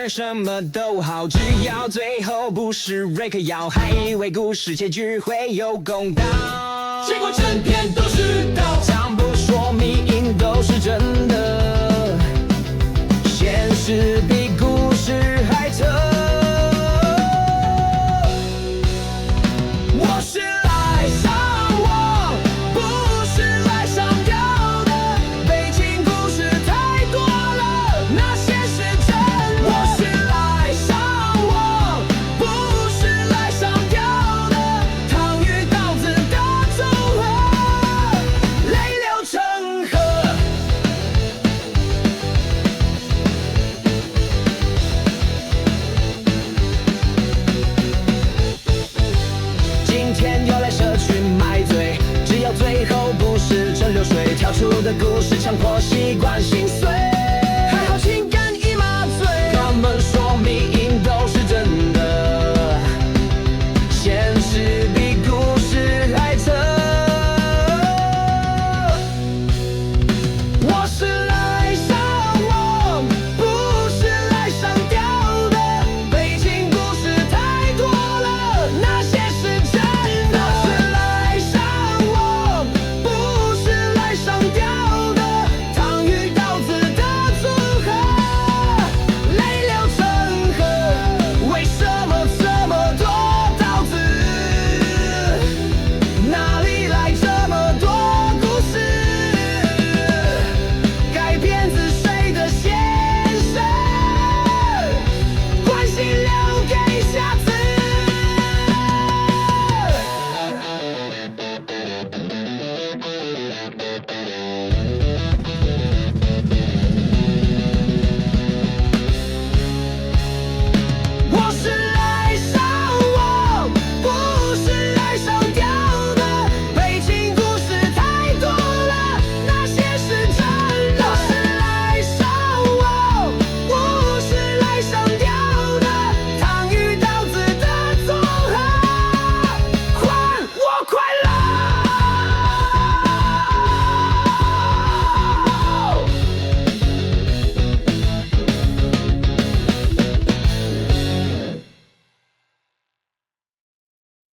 然什么都好，只要最后不是瑞克要，还以为故事结局会有公道，结果整篇都是道。常不说迷因都是真的，现实比故事还扯。我是来上网，不是来上吊的，背景故事太多了，那些是真的。我是来上网，不是来上吊的，糖与刀子的综合，泪流成河。今天又来社区买醉，只要最后不是蒸馏水，跳出的故事强迫习惯心碎。